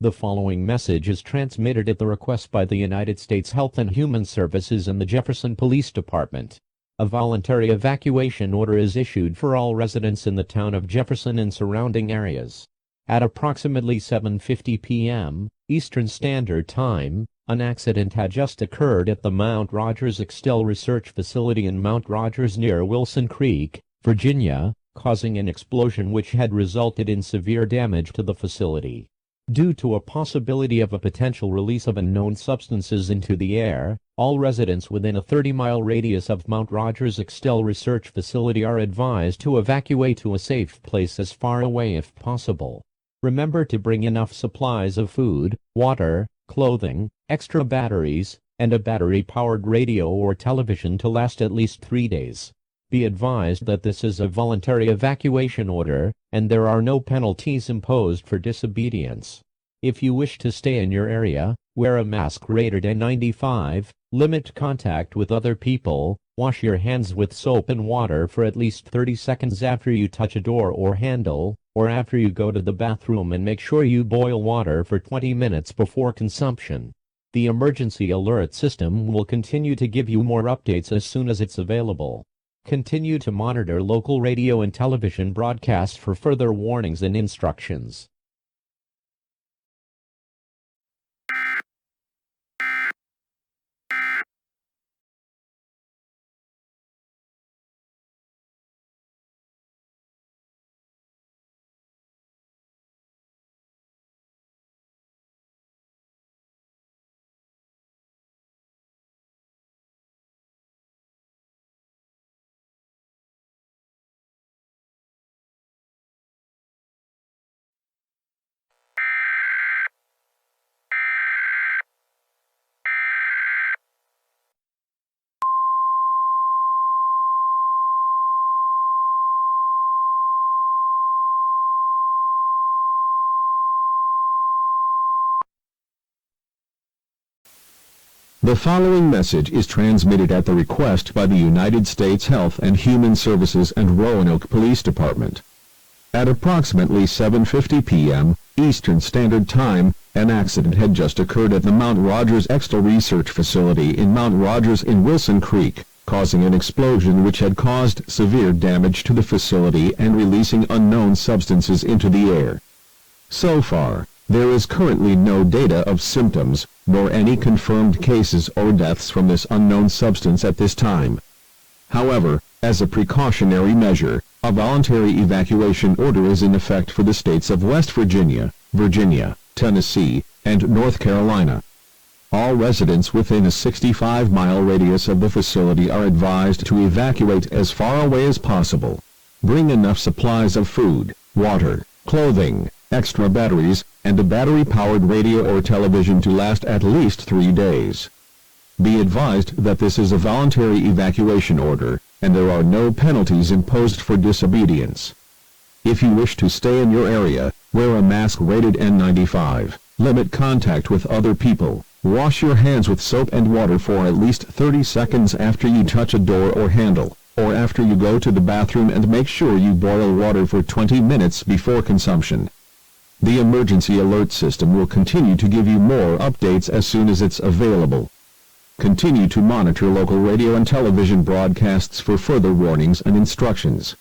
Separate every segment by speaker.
Speaker 1: The following message is transmitted at the request by the United States Health and Human Services and the Jefferson Police Department. A voluntary evacuation order is issued for all residents in the town of Jefferson and surrounding areas. At approximately 7:50 p.m. Eastern Standard Time, an accident had just occurred at the Mount Rogers Extell Research Facility in Mount Rogers near Wilson Creek, Virginia, causing an explosion which had resulted in severe damage to the facility. Due to a possibility of a potential release of unknown substances into the air, all residents within a 30-mile radius of Mount Rogers Extell Research Facility are advised to evacuate to a safe place as far away if possible. Remember to bring enough supplies of food, water, clothing, extra batteries, and a battery-powered radio or television to last at least 3 days. Be advised that this is a voluntary evacuation order, and there are no penalties imposed for disobedience. If you wish to stay in your area, wear a mask rated N95, limit contact with other people, wash your hands with soap and water for at least 30 seconds after you touch a door or handle, or after you go to the bathroom, and make sure you boil water for 20 minutes before consumption. The emergency alert system will continue to give you more updates as soon as it's available. Continue to monitor local radio and television broadcasts for further warnings and instructions.
Speaker 2: The following message is transmitted at the request by the United States Health and Human Services and Roanoke Police Department. At approximately 7:50 p.m. Eastern Standard Time, an accident had just occurred at the Mount Rogers Extell Research Facility in Mount Rogers in Wilson Creek, causing an explosion which had caused severe damage to the facility and releasing unknown substances into the air. So far, there is currently no data of symptoms, nor any confirmed cases or deaths from this unknown substance at this time. However, as a precautionary measure, a voluntary evacuation order is in effect for the states of West Virginia, Virginia, Tennessee, and North Carolina. All residents within a 65-mile radius of the facility are advised to evacuate as far away as possible. Bring enough supplies of food, water, clothing, extra batteries, and a battery-powered radio or television to last at least 3 days. Be advised that this is a voluntary evacuation order, and there are no penalties imposed for disobedience. If you wish to stay in your area, wear a mask rated N95, limit contact with other people, wash your hands with soap and water for at least 30 seconds after you touch a door or handle, or after you go to the bathroom, and make sure you boil water for 20 minutes before consumption. The emergency alert system will continue to give you more updates as soon as it's available. Continue to monitor local radio and television broadcasts for further warnings and instructions.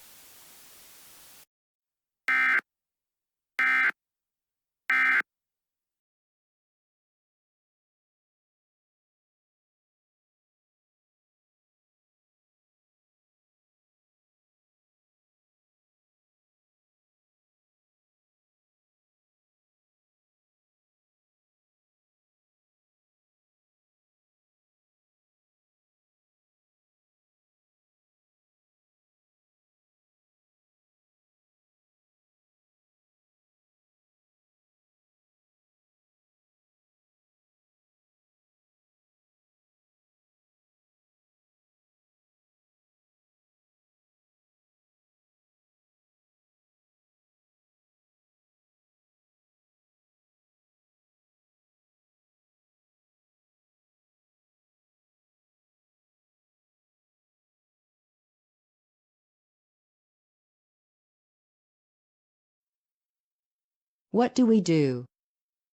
Speaker 3: What do we do?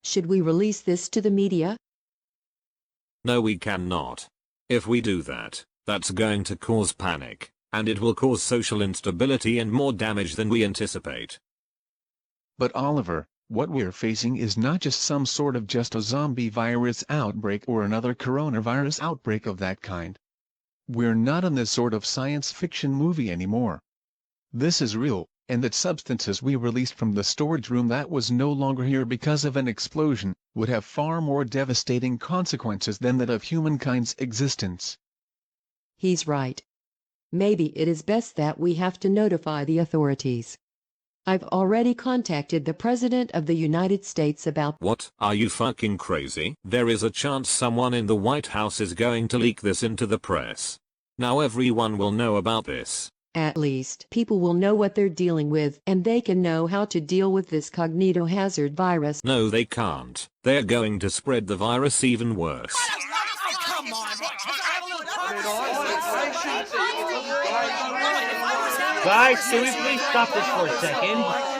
Speaker 3: Should we release this to the media?
Speaker 4: No, we cannot. If we do that, that's going to cause panic, and it will cause social instability and more damage than we anticipate.
Speaker 5: But Oliver, what we're facing is not just some sort of just a zombie virus outbreak or another coronavirus outbreak of that kind. We're not in this sort of science fiction movie anymore. This is real, and that substances we released from the storage room that was no longer here because of an explosion, would have far more devastating consequences than that of humankind's existence.
Speaker 3: He's right. Maybe it is best that we have to notify the authorities. I've already contacted the President of the United States about—
Speaker 4: What? Are you fucking crazy? There is a chance someone in the White House is going to leak this into the press. Now everyone will know about this.
Speaker 3: At least people will know what they're dealing with, and they can know how to deal with this cognito-hazard virus.
Speaker 4: No, they can't. They're going to spread the virus even worse.
Speaker 6: Guys, can we please stop this for a second?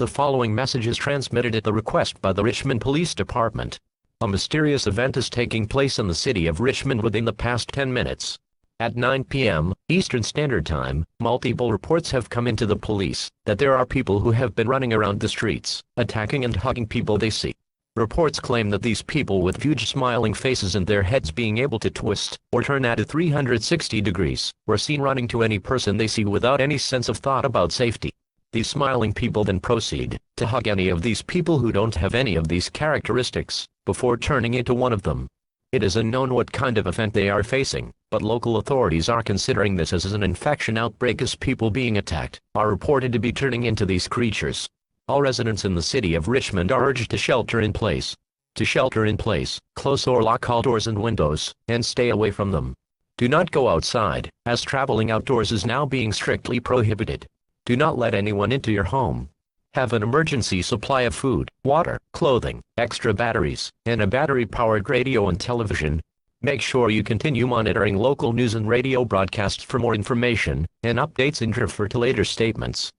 Speaker 1: The following message is transmitted at the request by the Richmond Police Department. A mysterious event is taking place in the city of Richmond within the past 10 minutes. At 9 p.m. Eastern Standard Time, multiple reports have come into the police that there are people who have been running around the streets, attacking and hugging people they see. Reports claim that these people with huge smiling faces and their heads being able to twist or turn at 360 degrees were seen running to any person they see without any sense of thought about safety. These smiling people then proceed to hug any of these people who don't have any of these characteristics, before turning into one of them. It is unknown what kind of event they are facing, but local authorities are considering this as an infection outbreak as people being attacked are reported to be turning into these creatures. All residents in the city of Richmond are urged to shelter in place. To shelter in place, close or lock all doors and windows, and stay away from them. Do not go outside, as traveling outdoors is now being strictly prohibited. Do not let anyone into your home. Have an emergency supply of food, water, clothing, extra batteries, and a battery-powered radio and television. Make sure you continue monitoring local news and radio broadcasts for more information and updates and refer to later statements.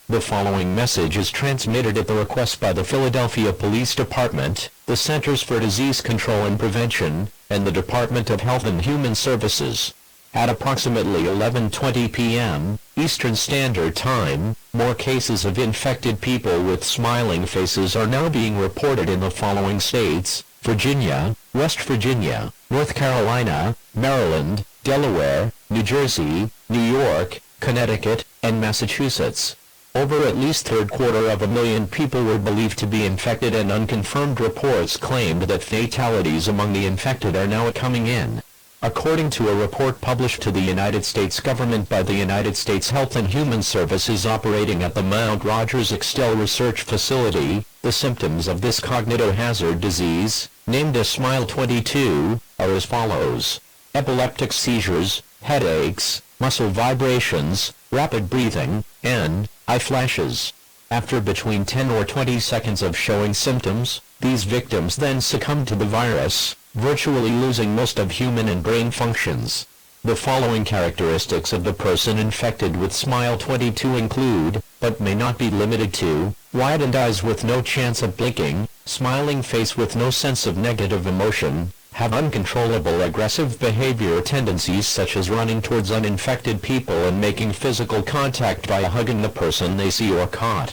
Speaker 1: The following message is transmitted at the request by the Philadelphia Police Department, the Centers for Disease Control and Prevention, and the Department of Health and Human Services. At approximately 11:20 p.m. Eastern Standard Time, more cases of infected people with smiling faces are now being reported in the following states: Virginia, West Virginia, North Carolina, Maryland, Delaware, New Jersey, New York, Connecticut, and Massachusetts. Over at least 750,000 people were believed to be infected, and unconfirmed reports claimed that fatalities among the infected are now coming in. According to a report published to the United States government by the United States Health and Human Services operating at the Mount Rogers Extell Research Facility, the symptoms of this cognitohazard disease, named as Smile-22, are as follows: epileptic seizures, headaches, muscle vibrations, rapid breathing, and eye flashes. After between 10 or 20 seconds of showing symptoms, these victims then succumb to the virus, virtually losing most of human and brain functions. The following characteristics of the person infected with Smile-22 include, but may not be limited to, widened eyes with no chance of blinking, smiling face with no sense of negative emotion, have uncontrollable aggressive behavior tendencies such as running towards uninfected people and making physical contact by hugging the person they see or caught.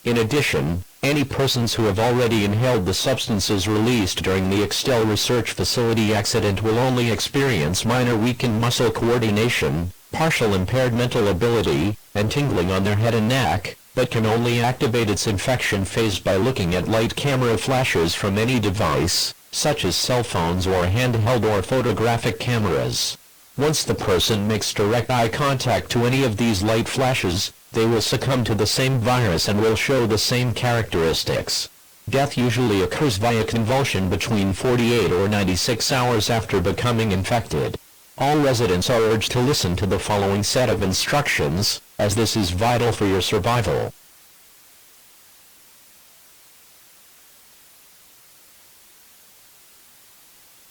Speaker 1: In addition, any persons who have already inhaled the substances released during the Extell Research Facility accident will only experience minor weakened muscle coordination, partial impaired mental ability, and tingling on their head and neck, but can only activate its infection phase by looking at light camera flashes from any device, such as cell phones or handheld or photographic cameras. Once the person makes direct eye contact to any of these light flashes, they will succumb to the same virus and will show the same characteristics. Death usually occurs via convulsion between 48 or 96 hours after becoming infected. All residents are urged to listen to the following set of instructions, as this is vital for your survival.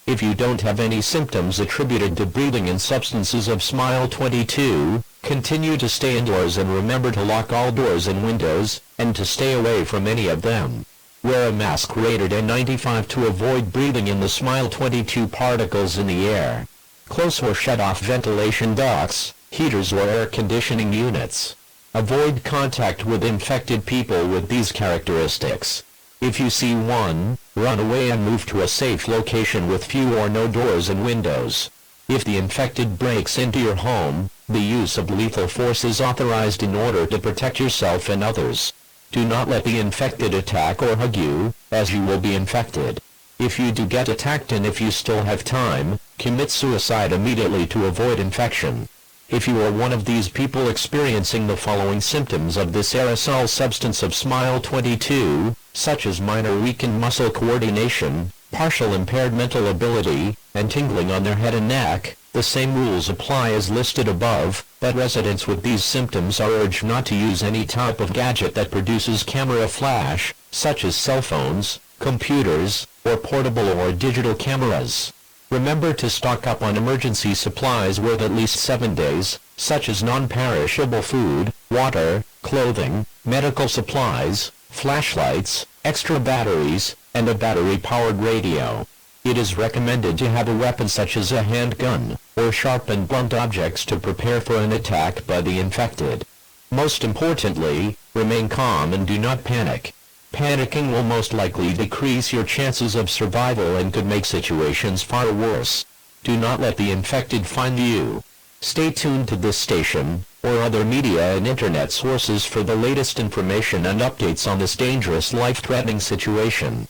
Speaker 1: If you don't have any symptoms attributed to breathing in substances of Smile-22, continue to stay indoors and remember to lock all doors and windows, and to stay away from any of them. Wear a mask rated N95 to avoid breathing in the Smile-22 particles in the air. Close or shut off ventilation ducts, heaters or air conditioning units. Avoid contact with infected people with these characteristics. If you see one, run away and move to a safe location with few or no doors and windows. If the infected breaks into your home, the use of lethal force is authorized in order to protect yourself and others. Do not let the infected attack or hug you, as you will be infected. If you do get attacked and if you still have time, commit suicide immediately to avoid infection. If you are one of these people experiencing the following symptoms of this aerosol substance of Smile-22, such as minor weakened muscle coordination, partial impaired mental ability, and tingling on their head and neck, the same rules apply as listed above, but residents with these symptoms are urged not to use any type of gadget that produces camera flash, such as cell phones, computers, or portable or digital cameras. Remember to stock up on emergency supplies worth at least 7 days, such as non-perishable food, water, clothing, medical supplies, flashlights, extra batteries, and a battery-powered radio. It is recommended to have a weapon such as a handgun, or sharp and blunt objects to prepare for an attack by the infected. Most importantly, remain calm and do not panic. Panicking will most likely decrease your chances of survival and could make situations far worse. Do not let the infected find you. Stay tuned to this station, or other media and internet sources for the latest information and updates on this dangerous life-threatening situation.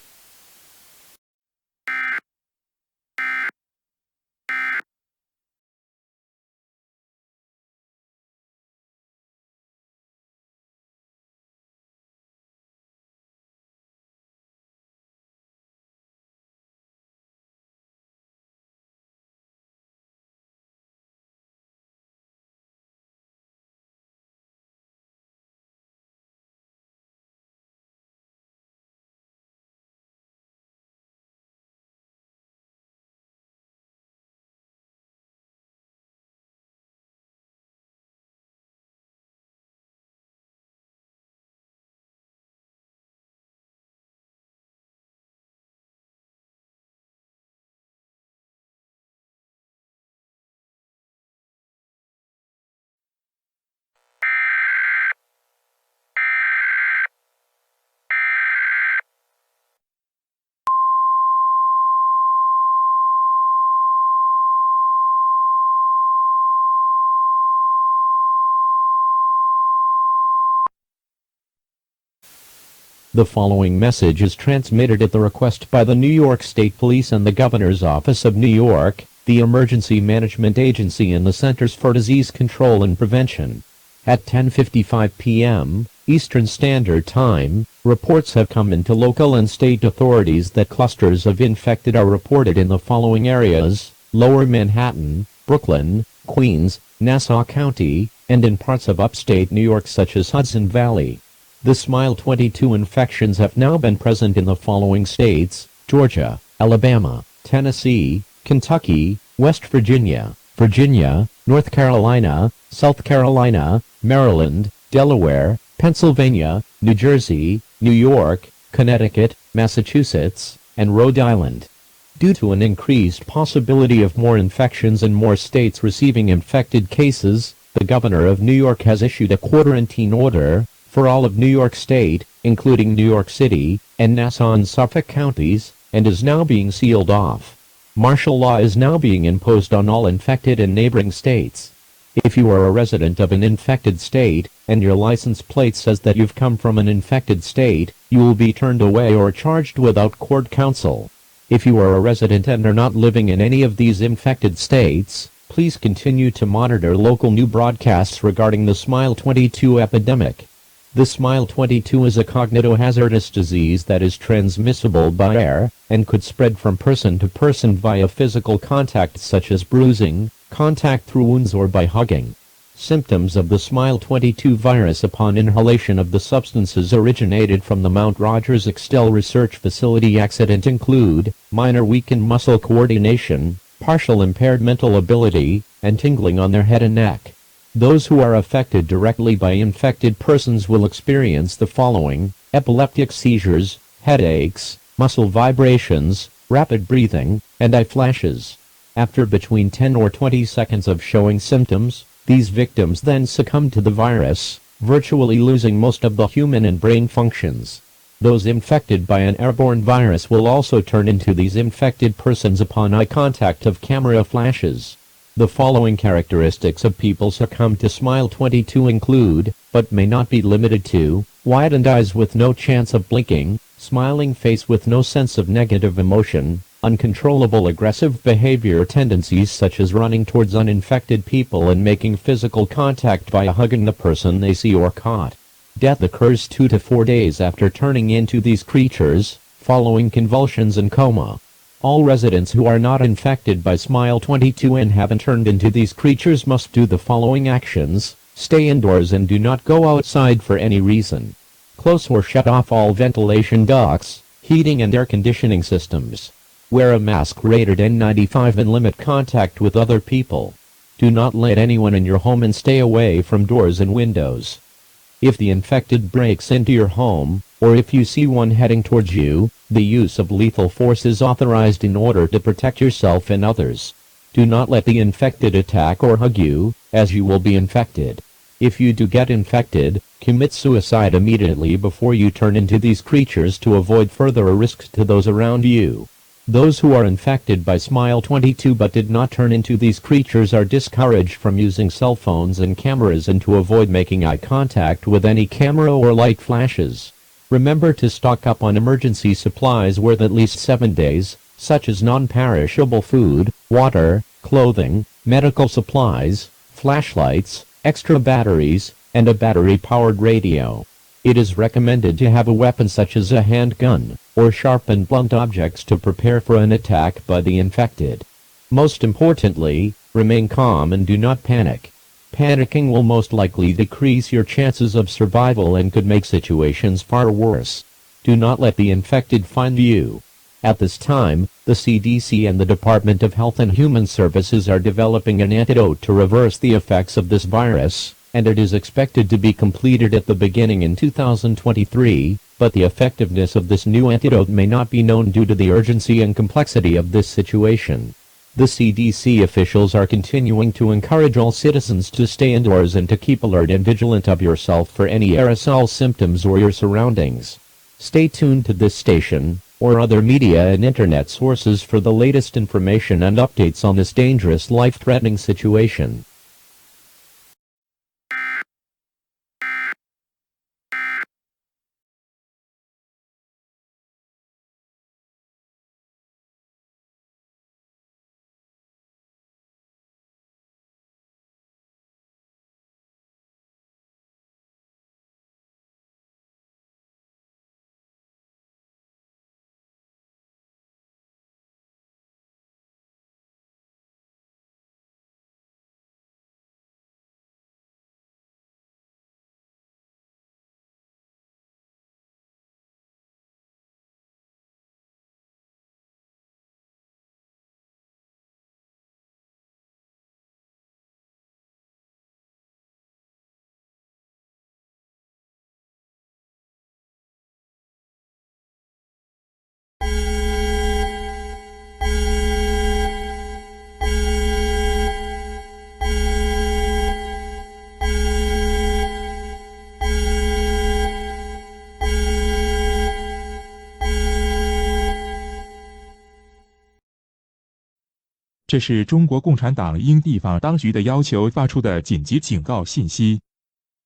Speaker 1: The following message is transmitted at the request by the New York State Police and the Governor's Office of New York, the Emergency Management Agency and the Centers for Disease Control and Prevention. At 10:55 p.m. Eastern Standard Time, reports have come into local and state authorities that clusters of infected are reported in the following areas: Lower Manhattan, Brooklyn, Queens, Nassau County, and in parts of upstate New York such as Hudson Valley. The Smile-22 infections have now been present in the following states: Georgia, Alabama, Tennessee, Kentucky, West Virginia, North Carolina, South Carolina, Maryland, Delaware, Pennsylvania, New Jersey, New York, Connecticut, Massachusetts, and Rhode Island. Due to an increased possibility of more infections and more states receiving infected cases, the Governor of New York has issued a quarantine order for all of New York State, including New York City, and Nassau and Suffolk counties, and is now being sealed off. Martial law is now being imposed on all infected and neighboring states. If you are a resident of an infected state, and your license plate says that you've come from an infected state, you will be turned away or charged without court counsel. If you are a resident and are not living in any of these infected states, please continue to monitor local new broadcasts regarding the Smile-22 epidemic. The Smile-22 is a cognitohazardous disease that is transmissible by air, and could spread from person to person via physical contact such as bruising, contact through wounds or by hugging. Symptoms of the Smile-22 virus upon inhalation of the substances originated from the Mount Rogers Extell Research Facility accident include minor weakened muscle coordination, partial impaired mental ability, and tingling on their head and neck. Those who are affected directly by infected persons will experience the following: epileptic seizures, headaches, muscle vibrations, rapid breathing, and eye flashes. After between 10 or 20 seconds of showing symptoms, these victims then succumb to the virus, virtually losing most of the human and brain functions. Those infected by an airborne virus will also turn into these infected persons upon eye contact of camera flashes. The following characteristics of people succumb to Smile-22 include, but may not be limited to, widened eyes with no chance of blinking, smiling face with no sense of negative emotion, uncontrollable aggressive behavior tendencies such as running towards uninfected people and making physical contact by hugging the person they see or caught. Death occurs 2 to 4 days after turning into these creatures, following convulsions and coma. All residents who are not infected by Smile-22 and haven't turned into these creatures must do the following actions: stay indoors and do not go outside for any reason. Close or shut off all ventilation ducts, heating and air conditioning systems. Wear a mask rated N95 and limit contact with other people. Do not let anyone in your home and stay away from doors and windows. If the infected breaks into your home, or if you see one heading towards you, the use of lethal force is authorized in order to protect yourself and others. Do not let the infected attack or hug you, as you will be infected. If you do get infected, commit suicide immediately before you turn into these creatures to avoid further risks to those around you. Those who are infected by Smile-22 but did not turn into these creatures are discouraged from using cell phones and cameras and to avoid making eye contact with any camera or light flashes. Remember to stock up on emergency supplies worth at least 7 days, such as non-perishable food, water, clothing, medical supplies, flashlights, extra batteries, and a battery-powered radio. It is recommended to have a weapon such as a handgun, or sharp and blunt objects to prepare for an attack by the infected. Most importantly, remain calm and do not panic. Panicking will most likely decrease your chances of survival and could make situations far worse. Do not let the infected find you. At this time, the CDC and the Department of Health and Human Services are developing an antidote to reverse the effects of this virus, and it is expected to be completed at the beginning in 2023, but the effectiveness of this new antidote may not be known due to the urgency and complexity of this situation. The CDC officials are continuing to encourage all citizens to stay indoors and to keep alert and vigilant of yourself for any aerosol symptoms or your surroundings. Stay tuned to this station, or other media and internet sources for the latest information and updates on this dangerous life-threatening situation.
Speaker 7: 这是中国共产党因地方当局的要求发出的紧急警告信息。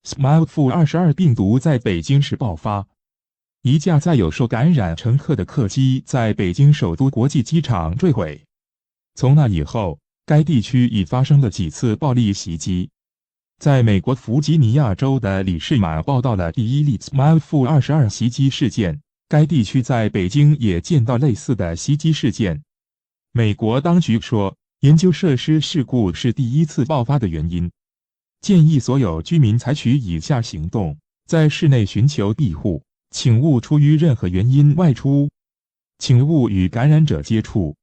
Speaker 7: Smile-22 病毒在北京市爆发，一架载有受感染乘客的客机在北京首都国际机场坠毁。从那以后，该地区已发生了几次暴力袭击。在美国弗吉尼亚州的里士满报道了第一例 Smile-22 袭击事件，该地区在北京也见到类似的袭击事件。美国当局说，研究设施事故是第一次爆发的原因，建议所有居民采取以下行动：在室内寻求庇护，请勿出于任何原因外出，请勿与感染者接触。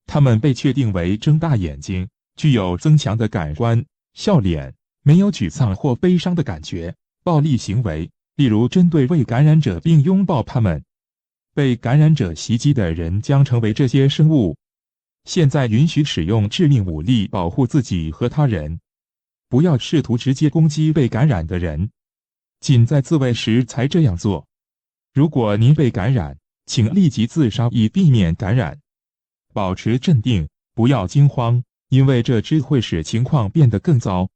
Speaker 7: 他们被确定为睁大眼睛，具有增强的感官，笑脸，没有沮丧或悲伤的感觉。暴力行为，例如针对未感染者并拥抱他们。被感染者袭击的人将成为这些生物。现在允许使用致命武力保护自己和他人，不要试图直接攻击被感染的人，仅在自卫时才这样做。如果您被感染，请立即自杀以避免感染。保持镇定，不要惊慌，因为这只会使情况变得更糟。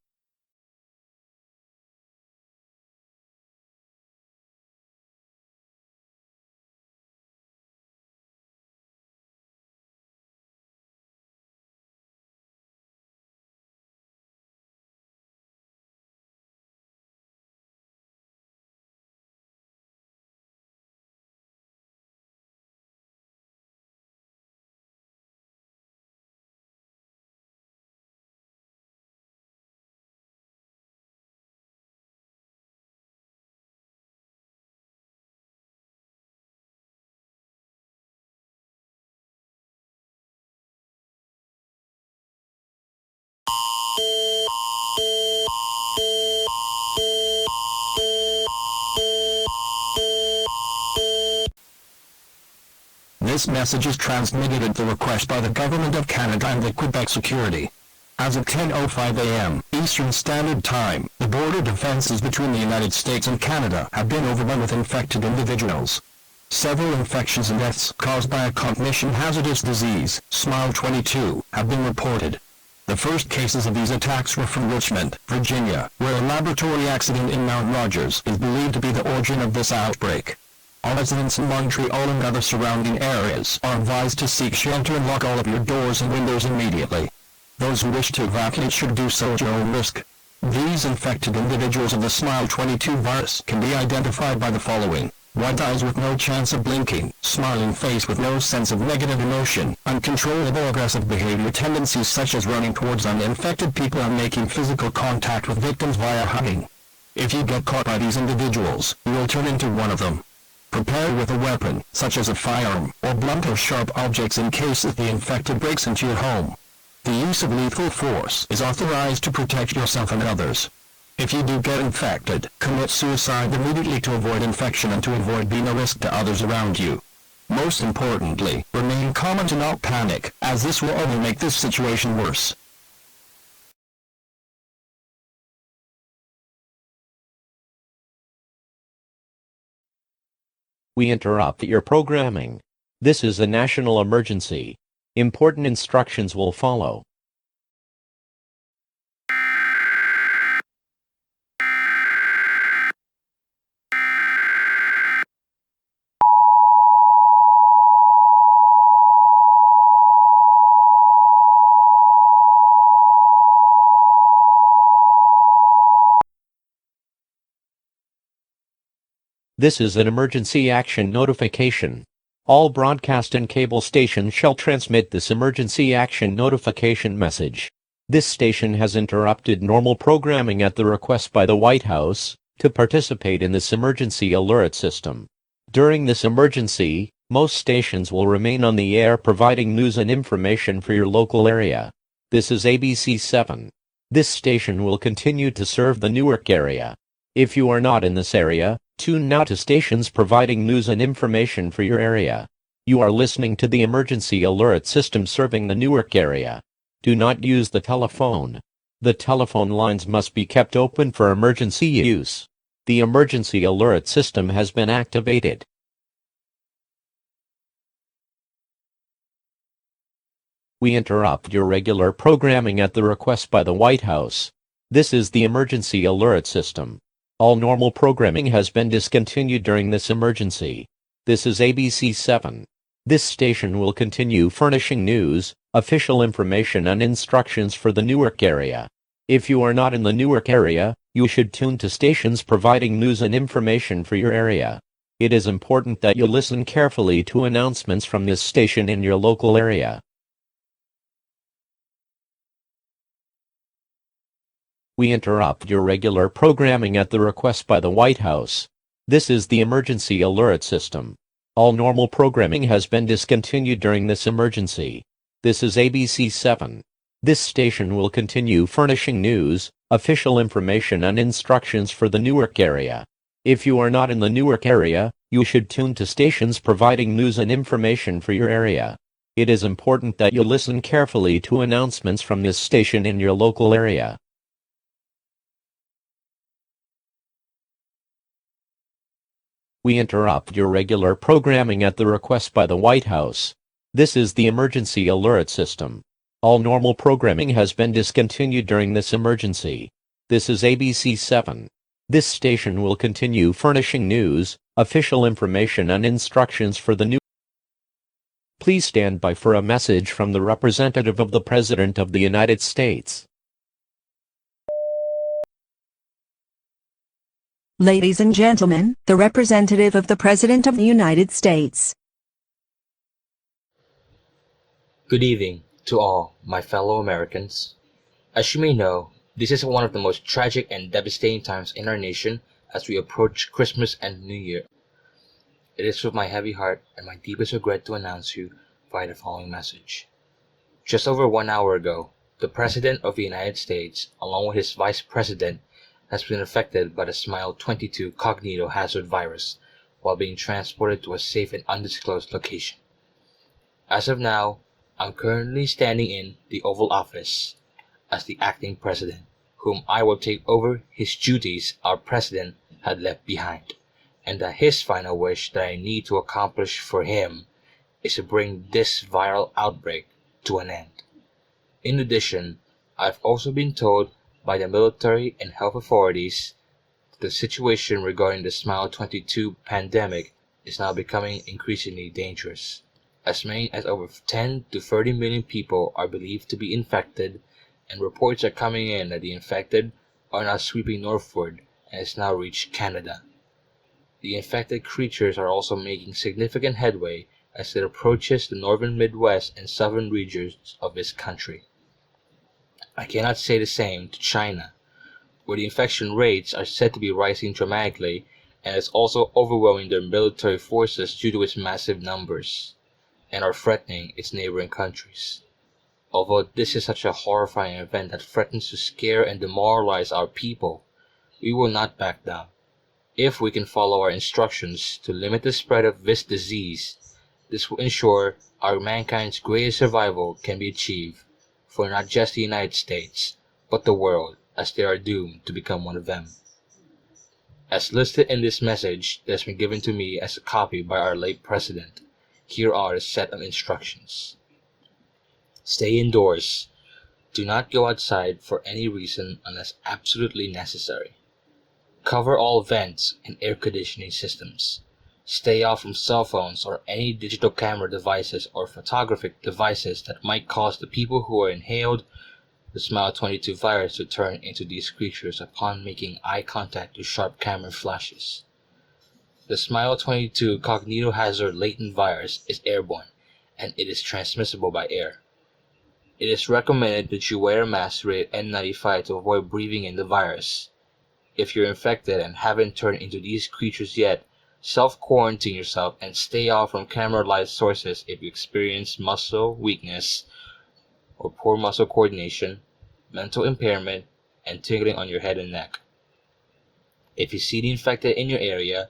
Speaker 8: This message is transmitted at the request by the Government of Canada and the Quebec Security. As of 10:05 a.m. Eastern Standard Time, the border defenses between the United States and Canada have been overrun with infected individuals. Several infections and deaths caused by a cognition hazardous disease, Smile-22, have been reported. The first cases of these attacks were from Richmond, Virginia, where a laboratory accident in Mount Rogers is believed to be the origin of this outbreak. All residents in Montreal and other surrounding areas are advised to seek shelter and lock all of your doors and windows immediately. Those who wish to evacuate should do so at your own risk. These infected individuals of the Smile-22 virus can be identified by the following: wide eyes with no chance of blinking, smiling face with no sense of negative emotion, uncontrollable aggressive behavior tendencies such as running towards uninfected people and making physical contact with victims via hugging. If you get caught by these individuals, you will turn into one of them. Prepare with a weapon, such as a firearm, or blunt or sharp objects in case the infected breaks into your home. The use of lethal force is authorized to protect yourself and others. If you do get infected, commit suicide immediately to avoid infection and to avoid being a risk to others around you. Most importantly, remain calm and do not panic, as this will only make this situation worse.
Speaker 1: We interrupt your programming. This is a national emergency. Important instructions will follow. This is an emergency action notification. All broadcast and cable stations shall transmit this emergency action notification message. This station has interrupted normal programming at the request by the White House to participate in this emergency alert system. During this emergency, most stations will remain on the air providing news and information for your local area. This is ABC 7. This station will continue to serve the Newark area. If you are not in this area, tune now to stations providing news and information for your area. You are listening to the emergency alert system serving the Newark area. Do not use the telephone. The telephone lines must be kept open for emergency use. The emergency alert system has been activated. We interrupt your regular programming at the request by the White House. This is the emergency alert system. All normal programming has been discontinued during this emergency. This is ABC 7. This station will continue furnishing news, official information and instructions for the Newark area. If you are not in the Newark area, you should tune to stations providing news and information for your area. It is important that you listen carefully to announcements from this station in your local area. We interrupt your regular programming at the request by the White House. This is the emergency alert system. All normal programming has been discontinued during this emergency. This is ABC 7. This station will continue furnishing news, official information and instructions for the Newark area. If you are not in the Newark area, you should tune to stations providing news and information for your area. It is important that you listen carefully to announcements from this station in your local area. We interrupt your regular programming at the request by the White House. This is the emergency alert system. All normal programming has been discontinued during this emergency. This is ABC 7. This station will continue furnishing news, official information and instructions for the new. Please stand by for a message from the representative of the President of the United States.
Speaker 9: Ladies and gentlemen, the representative of the President of the United States.
Speaker 10: Good evening to all my fellow Americans. As you may know, this is one of the most tragic and devastating times in our nation as we approach Christmas and New Year. It is with my heavy heart and my deepest regret to announce you via the following message. Just over 1 hour ago, the President of the United States, along with his Vice President, has been affected by the Smile-22 cognito hazard virus while being transported to a safe and undisclosed location. As of now, I'm currently standing in the Oval Office as the acting president, whom I will take over his duties our president had left behind, and that his final wish that I need to accomplish for him is to bring this viral outbreak to an end. In addition, I've also been told by the military and health authorities that the situation regarding the Smile-22 pandemic is now becoming increasingly dangerous. As many as over 10 to 30 million people are believed to be infected, and reports are coming in that the infected are now sweeping northward and has now reached Canada. The infected creatures are also making significant headway as it approaches the northern Midwest and southern regions of this country. I cannot say the same to China, where the infection rates are said to be rising dramatically and is also overwhelming their military forces due to its massive numbers, and are threatening its neighboring countries. Although this is such a horrifying event that threatens to scare and demoralize our people, we will not back down. If we can follow our instructions to limit the spread of this disease, this will ensure our mankind's greatest survival can be achieved for not just the United States, but the world, as they are doomed to become one of them. As listed in this message that has been given to me as a copy by our late president, here are a set of instructions. Stay indoors. Do not go outside for any reason unless absolutely necessary. Cover all vents and air conditioning systems. Stay off from cell phones or any digital camera devices or photographic devices that might cause the people who are inhaled the Smile-22 virus to turn into these creatures upon making eye contact with sharp camera flashes. The Smile-22 cognitohazard latent virus is airborne, and it is transmissible by air. It is recommended that you wear a mask rated N95 to avoid breathing in the virus. If you're infected and haven't turned into these creatures yet, self-quarantine yourself and stay off from camera light sources if you experience muscle weakness or poor muscle coordination, mental impairment, and tingling on your head and neck. If you see the infected in your area,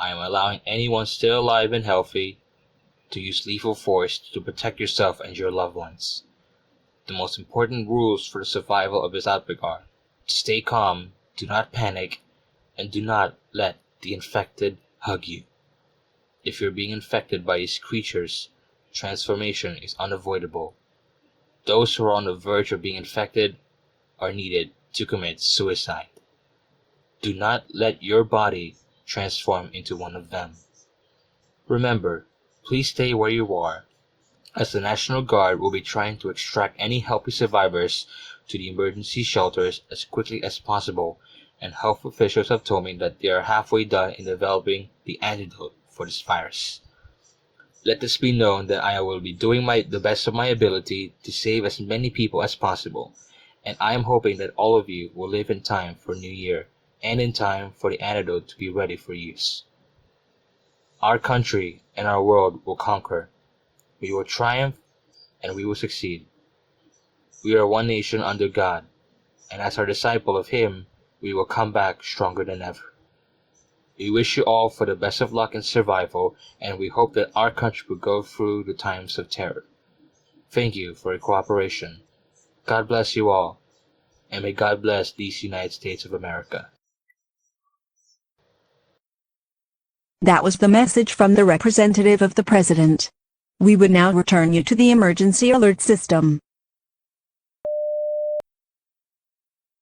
Speaker 10: I am allowing anyone still alive and healthy to use lethal force to protect yourself and your loved ones. The most important rules for the survival of this outbreak are: stay calm, do not panic, and do not let the infected hug you. If you're being infected by these creatures, transformation is unavoidable. Those who are on the verge of being infected are needed to commit suicide. Do not let your body transform into one of them. Remember, please stay where you are, as the National Guard will be trying to extract any healthy survivors to the emergency shelters as quickly as possible, and health officials have told me that they are halfway done in developing the antidote for this virus. Let this be known that I will be doing the best of my ability to save as many people as possible, and I am hoping that all of you will live in time for New Year and in time for the antidote to be ready for use. Our country and our world will conquer. We will triumph, and we will succeed. We are one nation under God, and as our disciple of Him, we will come back stronger than ever. We wish you all for the best of luck and survival, and we hope that our country will go through the times of terror. Thank you for your cooperation. God bless you all, and may God bless these United States of America.
Speaker 9: That was the message from the representative of the President. We would now return you to the emergency alert system.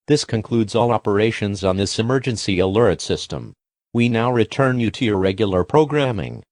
Speaker 1: This concludes all operations on this emergency alert system. We now return you to your regular programming.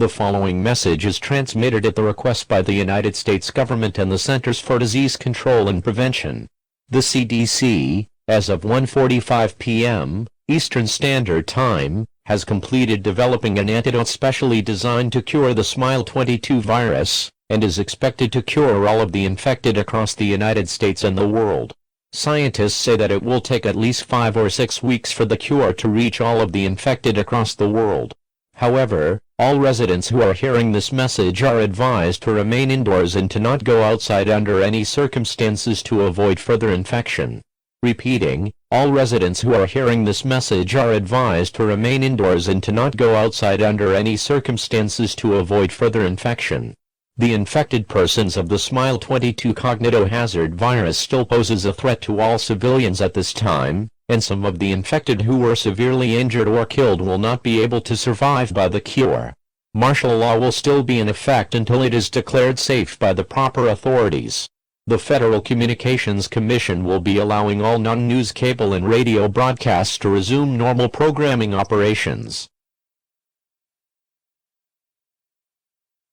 Speaker 1: The following message is transmitted at the request by the United States government and the Centers for Disease Control and Prevention. The CDC, as of 1:45 p.m. Eastern Standard Time, has completed developing an antidote specially designed to cure the Smile-22 virus, and is expected to cure all of the infected across the United States and the world. Scientists say that it will take at least 5 or 6 weeks for the cure to reach all of the infected across the world. However, all residents who are hearing this message are advised to remain indoors and to not go outside under any circumstances to avoid further infection. Repeating, all residents who are hearing this message are advised to remain indoors and to not go outside under any circumstances to avoid further infection. The infected persons of the Smile-22 cognitohazard virus still poses a threat to all civilians at this time, and some of the infected who were severely injured or killed will not be able to survive by the cure. Martial law will still be in effect until it is declared safe by the proper authorities. The Federal Communications Commission will be allowing all non-news cable and radio broadcasts to resume normal programming operations.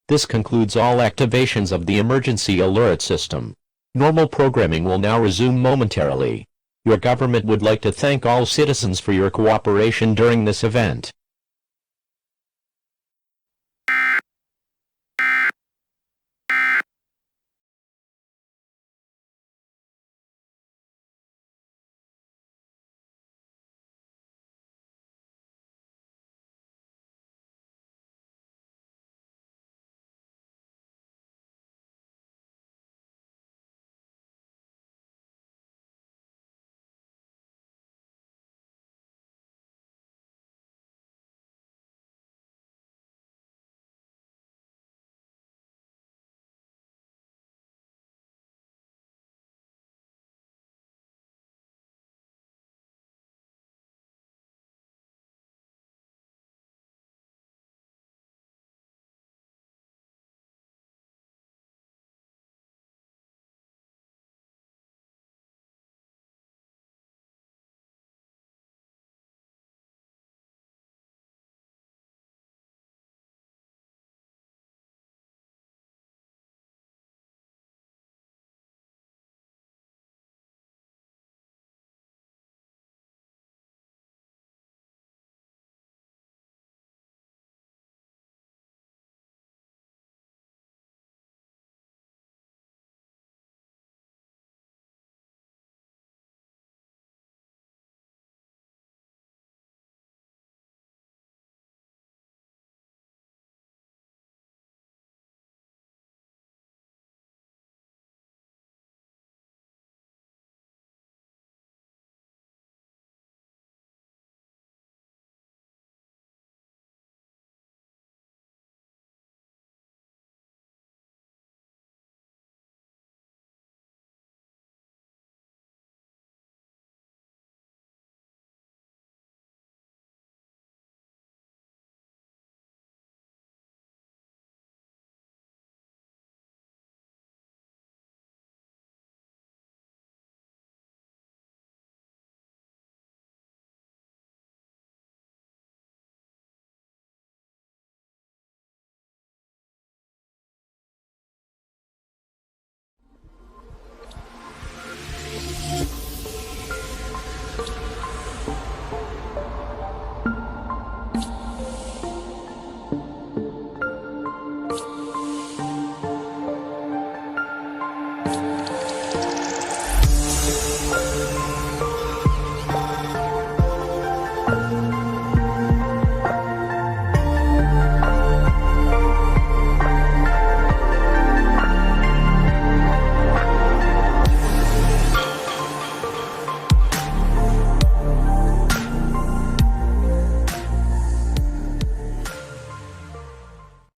Speaker 1: This concludes all activations of the emergency alert system. Normal programming will now resume momentarily. Your government would like to thank all citizens for your cooperation during this event.